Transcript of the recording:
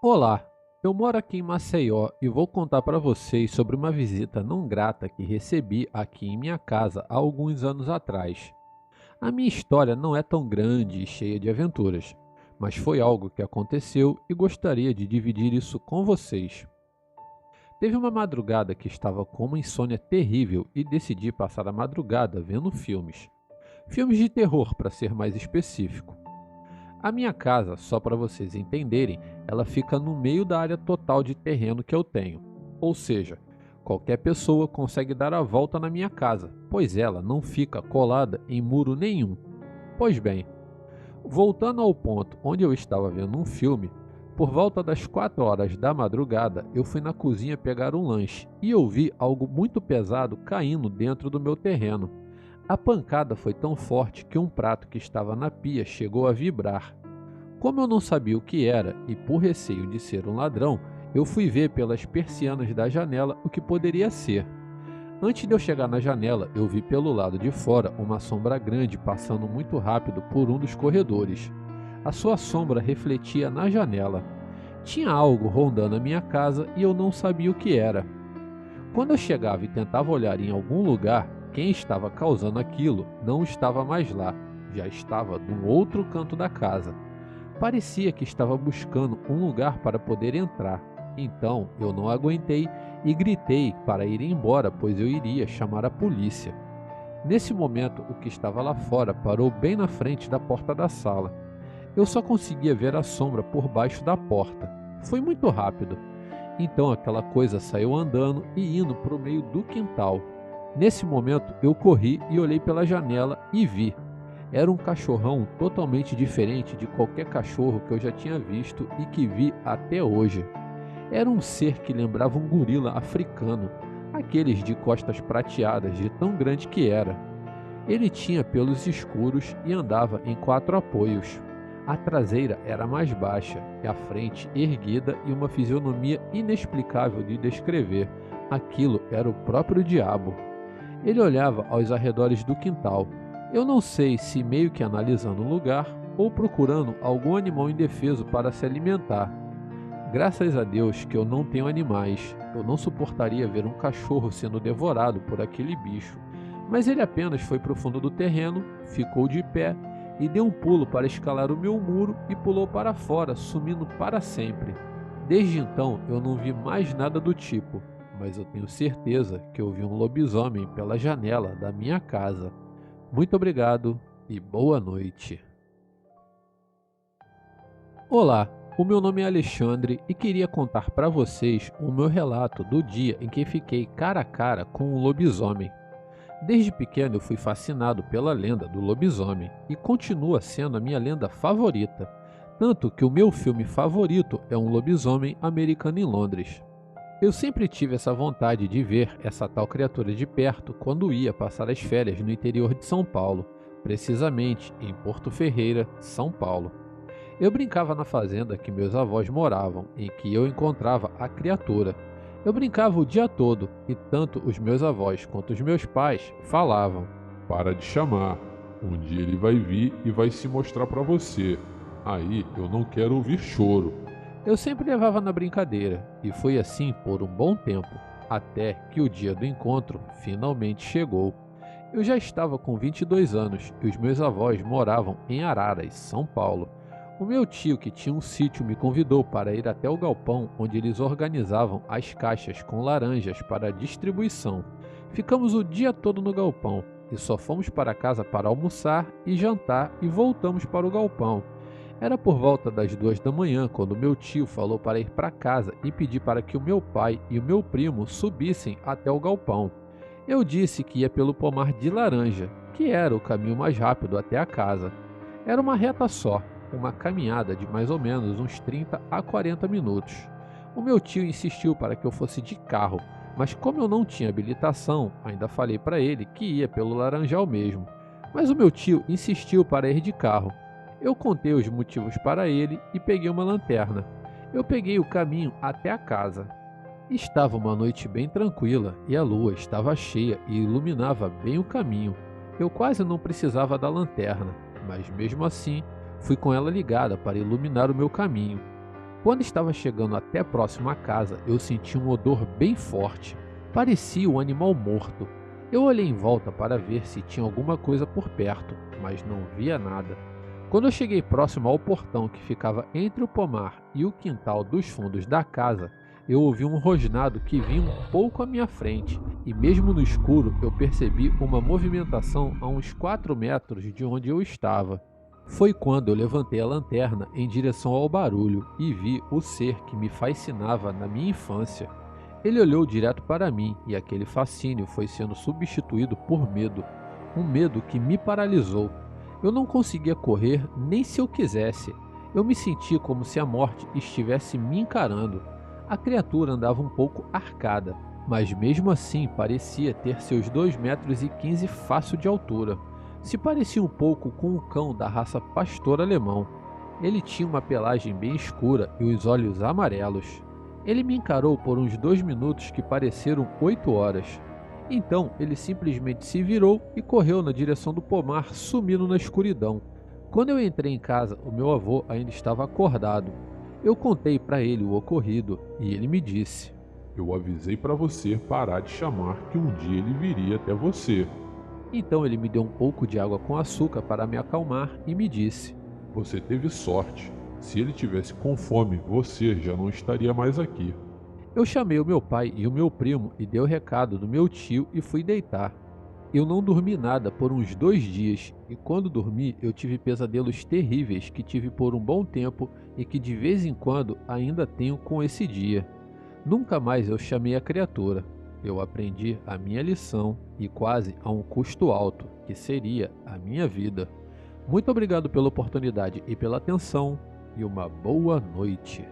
Olá, eu moro aqui em Maceió e vou contar para vocês sobre uma visita não grata que recebi aqui em minha casa há alguns anos atrás. A minha história não é tão grande e cheia de aventuras, mas foi algo que aconteceu e gostaria de dividir isso com vocês. Teve uma madrugada que estava com uma insônia terrível e decidi passar a madrugada vendo filmes. Filmes de terror, para ser mais específico. A minha casa, só para vocês entenderem, ela fica no meio da área total de terreno que eu tenho. Ou seja, qualquer pessoa consegue dar a volta na minha casa, pois ela não fica colada em muro nenhum. Pois bem, voltando ao ponto onde eu estava vendo um filme, por volta das 4 horas da madrugada, eu fui na cozinha pegar um lanche e ouvi algo muito pesado caindo dentro do meu terreno. A pancada foi tão forte que um prato que estava na pia chegou a vibrar. Como eu não sabia o que era e por receio de ser um ladrão, eu fui ver pelas persianas da janela o que poderia ser. Antes de eu chegar na janela, eu vi pelo lado de fora uma sombra grande passando muito rápido por um dos corredores. A sua sombra refletia na janela. Tinha algo rondando a minha casa e eu não sabia o que era. Quando eu chegava e tentava olhar em algum lugar, quem estava causando aquilo não estava mais lá, já estava num outro canto da casa. Parecia que estava buscando um lugar para poder entrar. Então eu não aguentei e gritei para ir embora, pois eu iria chamar a polícia. Nesse momento, o que estava lá fora parou bem na frente da porta da sala. Eu só conseguia ver a sombra por baixo da porta. Foi muito rápido. Então aquela coisa saiu andando e indo para o meio do quintal. Nesse momento eu corri e olhei pela janela e vi. Era um cachorrão totalmente diferente de qualquer cachorro que eu já tinha visto e que vi até hoje. Era um ser que lembrava um gorila africano, aqueles de costas prateadas de tão grande que era. Ele tinha pelos escuros e andava em 4 apoios. A traseira era mais baixa e a frente erguida e uma fisionomia inexplicável de descrever. Aquilo era o próprio diabo. Ele olhava aos arredores do quintal. Eu não sei se meio que analisando o lugar ou procurando algum animal indefeso para se alimentar. Graças a Deus que eu não tenho animais. Eu não suportaria ver um cachorro sendo devorado por aquele bicho. Mas ele apenas foi para o fundo do terreno, ficou de pé e deu um pulo para escalar o meu muro e pulou para fora, sumindo para sempre. Desde então eu não vi mais nada do tipo, mas eu tenho certeza que eu vi um lobisomem pela janela da minha casa. Muito obrigado e boa noite. Olá, o meu nome é Alexandre e queria contar para vocês o meu relato do dia em que fiquei cara a cara com um lobisomem. Desde pequeno eu fui fascinado pela lenda do lobisomem e continua sendo a minha lenda favorita, tanto que o meu filme favorito é um lobisomem americano em Londres. Eu sempre tive essa vontade de ver essa tal criatura de perto quando ia passar as férias no interior de São Paulo, precisamente em Porto Ferreira, São Paulo. Eu brincava na fazenda que meus avós moravam, em que eu encontrava a criatura. Eu brincava o dia todo e tanto os meus avós quanto os meus pais falavam: Para de chamar. Um dia ele vai vir e vai se mostrar para você. Aí eu não quero ouvir choro. Eu sempre levava na brincadeira, e foi assim por um bom tempo, até que o dia do encontro finalmente chegou. Eu já estava com 22 anos e os meus avós moravam em Araras, São Paulo. O meu tio, que tinha um sítio, me convidou para ir até o galpão onde eles organizavam as caixas com laranjas para distribuição. Ficamos o dia todo no galpão e só fomos para casa para almoçar e jantar e voltamos para o galpão. Era por volta das 2 da manhã quando meu tio falou para ir para casa e pedir para que o meu pai e o meu primo subissem até o galpão. Eu disse que ia pelo pomar de laranja, que era o caminho mais rápido até a casa. Era uma reta só, uma caminhada de mais ou menos uns 30 a 40 minutos. O meu tio insistiu para que eu fosse de carro, mas como eu não tinha habilitação, ainda falei para ele que ia pelo laranjal mesmo. Mas o meu tio insistiu para ir de carro. Eu contei os motivos para ele e peguei uma lanterna. Eu peguei o caminho até a casa. Estava uma noite bem tranquila e a lua estava cheia e iluminava bem o caminho. Eu quase não precisava da lanterna, mas mesmo assim fui com ela ligada para iluminar o meu caminho. Quando estava chegando até próximo à casa, eu senti um odor bem forte. Parecia um animal morto. Eu olhei em volta para ver se tinha alguma coisa por perto, mas não via nada. Quando eu cheguei próximo ao portão que ficava entre o pomar e o quintal dos fundos da casa, eu ouvi um rosnado que vinha um pouco à minha frente, e mesmo no escuro eu percebi uma movimentação a uns 4 metros de onde eu estava. Foi quando eu levantei a lanterna em direção ao barulho e vi o ser que me fascinava na minha infância. Ele olhou direto para mim e aquele fascínio foi sendo substituído por medo, um medo que me paralisou. Eu não conseguia correr nem se eu quisesse. Eu me senti como se a morte estivesse me encarando. A criatura andava um pouco arcada, mas mesmo assim parecia ter seus 2,15 m fácil de altura. Se parecia um pouco com um cão da raça pastor alemão. Ele tinha uma pelagem bem escura e os olhos amarelos. Ele me encarou por uns 2 minutos que pareceram 8 horas. Então ele simplesmente se virou e correu na direção do pomar, sumindo na escuridão. Quando eu entrei em casa, o meu avô ainda estava acordado. Eu contei para ele o ocorrido e ele me disse: Eu avisei para você parar de chamar que um dia ele viria até você. Então ele me deu um pouco de água com açúcar para me acalmar e me disse: Você teve sorte. Se ele tivesse com fome, você já não estaria mais aqui. Eu chamei o meu pai e o meu primo e dei o recado do meu tio e fui deitar. Eu não dormi nada por uns 2 dias e quando dormi eu tive pesadelos terríveis que tive por um bom tempo e que de vez em quando ainda tenho com esse dia. Nunca mais eu chamei a criatura. Eu aprendi a minha lição e quase a um custo alto, que seria a minha vida. Muito obrigado pela oportunidade e pela atenção e uma boa noite.